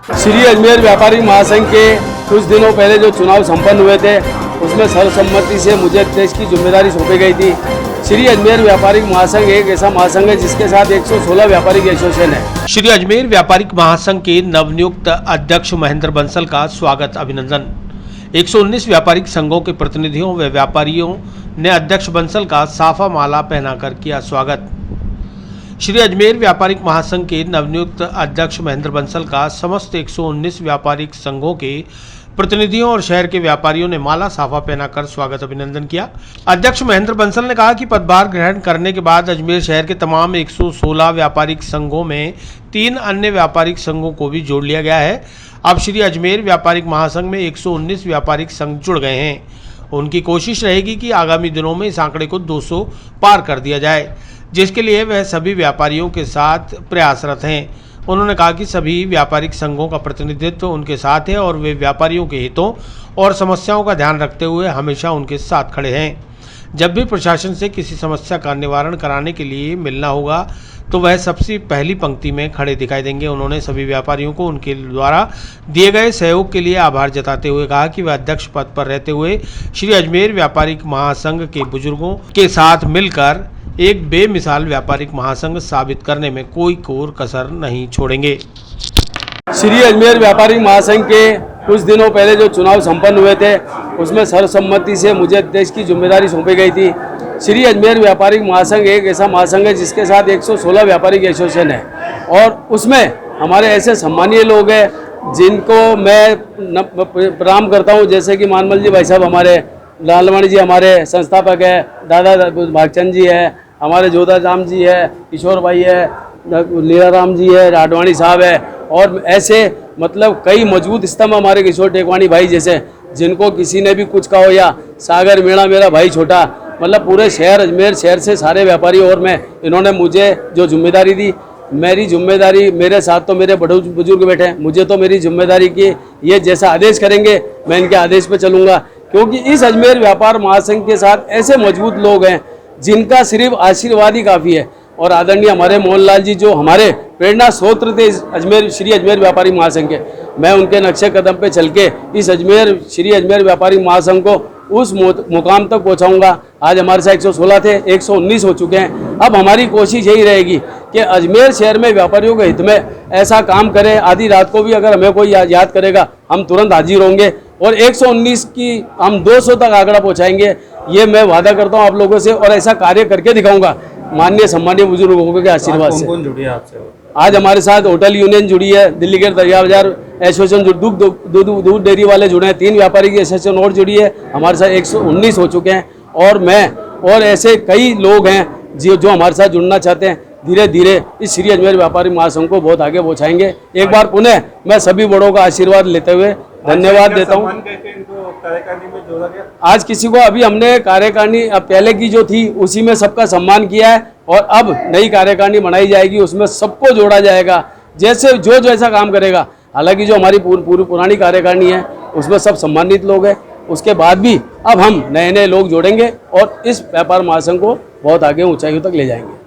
श्री अजमेर व्यापारी महासंघ के कुछ दिनों पहले जो चुनाव संपन्न हुए थे उसमें सर्वसम्मति से मुझे अध्यक्ष की जिम्मेदारी सौंपी गई थी। श्री अजमेर व्यापारिक महासंघ एक ऐसा महासंघ है जिसके साथ 116 व्यापारिक एसोसिएशन है। श्री अजमेर व्यापारिक महासंघ के नवनियुक्त अध्यक्ष महेंद्र बंसल का स्वागत अभिनंदन। 119 व्यापारिक संघों के प्रतिनिधियों व व्यापारियों ने अध्यक्ष बंसल का साफा माला पहनाकर किया स्वागत। श्री अजमेर व्यापारिक महासंघ के नवनियुक्त अध्यक्ष महेंद्र बंसल का समस्त 119 व्यापारिक संघों के प्रतिनिधियों और शहर के व्यापारियों ने माला साफा पहनाकर स्वागत अभिनंदन किया। अध्यक्ष महेंद्र बंसल ने कहा कि पदभार ग्रहण करने के बाद अजमेर शहर के तमाम 116 व्यापारिक संघों में 3 अन्य व्यापारिक संघों को भी जोड़ लिया गया है। अब श्री अजमेर व्यापारिक महासंघ में 119 व्यापारिक संघ जुड़ गए हैं। उनकी कोशिश रहेगी कि आगामी दिनों में इस आंकड़े को 200 पार कर दिया जाए, जिसके लिए वह सभी व्यापारियों के साथ प्रयासरत हैं। उन्होंने कहा कि सभी व्यापारिक संघों का प्रतिनिधित्व उनके साथ है और वे व्यापारियों के हितों और समस्याओं का ध्यान रखते हुए हमेशा उनके साथ खड़े हैं। जब भी प्रशासन से किसी समस्या का निवारण कराने के लिए मिलना होगा तो वह सबसे पहली पंक्ति में खड़े दिखाई देंगे। उन्होंने सभी व्यापारियों को उनके द्वारा दिए गए सहयोग के लिए आभार जताते हुए कहा कि वह अध्यक्ष पद पर रहते हुए श्री अजमेर व्यापारिक महासंघ के बुजुर्गों के साथ मिलकर एक बेमिसाल व्यापारिक महासंघ साबित करने में कोई कोर कसर नहीं छोड़ेंगे। श्री अजमेर व्यापारिक महासंघ के कुछ दिनों पहले जो चुनाव संपन्न हुए थे उसमें सर्वसम्मति से मुझे अध्यक्ष की जिम्मेदारी सौंपी गई थी। श्री अजमेर व्यापारिक महासंघ एक ऐसा महासंघ है जिसके साथ 116 व्यापारिक एसोसिएशन है और उसमें हमारे ऐसे सम्मानीय लोग हैं जिनको मैं प्रणाम करता हूं, जैसे कि मानमल जी भाई साहब हमारे, लालवाणी जी हमारे संस्थापक है, दादा भागचंद जी है, हमारे जोधा राम जी है, किशोर भाई है, लीला राम जी है, राडवाणी साहब है और ऐसे मतलब कई मजबूत स्तंभ हमारे किशोर टेकवाणी भाई जैसे, जिनको किसी ने भी कुछ कहो, या सागर मीणा मेरा भाई छोटा, मतलब पूरे शहर अजमेर शहर से सारे व्यापारी और मैं, इन्होंने मुझे जो जिम्मेदारी दी, मेरी जिम्मेदारी, मेरे साथ तो मेरे बड़े बुजुर्ग बैठे हैं, मुझे तो मेरी जिम्मेदारी की ये जैसा आदेश करेंगे मैं इनके आदेश पे चलूँगा, क्योंकि इस अजमेर व्यापार महासंघ के साथ ऐसे मजबूत लोग हैं जिनका सिर्फ आशीर्वाद ही काफ़ी है। और आदरणीय हमारे मोहनलाल जी जो हमारे प्रेरणा स्रोत थे इस अजमेर श्री अजमेर व्यापारी महासंघ के, मैं उनके नक्शे कदम पे चल के इस अजमेर श्री अजमेर व्यापारी महासंघ को उस मुकाम तक पहुंचाऊंगा। आज हमारे साथ 116 थे, 119 हो चुके हैं। अब हमारी कोशिश यही रहेगी कि अजमेर शहर में व्यापारियों के हित में ऐसा काम करें। आधी रात को भी अगर हमें कोई याद करेगा हम तुरंत हाजिर होंगे और 119 की हम 200 तक आंकड़ा पहुँचाएंगे, ये मैं वादा करता हूँ आप लोगों से और ऐसा कार्य करके दिखाऊंगा माननीय सम्मानीय बुजुर्गों के आशीर्वाद से। कौन जुड़ी है आपसे? आज हमारे साथ होटल यूनियन जुड़ी है, दिल्ली गेट दरिया बाजार एसोसिएशन, दूध डेयरी वाले जुड़े हैं, 3 व्यापारी की एसोसिएशन और जुड़ी है, हमारे साथ 119 हो चुके हैं और मैं और ऐसे कई लोग हैं जो हमारे साथ जुड़ना चाहते हैं। धीरे धीरे इस श्री अजमेर व्यापारी महासंघ को बहुत आगे पहुँचाएंगे। एक बार पुनः मैं सभी बड़ों का आशीर्वाद लेते हुए धन्यवाद देता हूँ। आज किसी को अभी हमने कार्यकारिणी पहले की जो थी उसी में सबका सम्मान किया है और अब नई कार्यकारिणी बनाई जाएगी, उसमें सबको जोड़ा जाएगा जैसे जो ऐसा काम करेगा। हालांकि जो हमारी पूरी पुरानी कार्यकारिणी है उसमें सब सम्मानित लोग हैं, उसके बाद भी अब हम नए लोग जोड़ेंगे और इस व्यापार महासंघ को बहुत आगे ऊंचाइयों तक ले जाएंगे।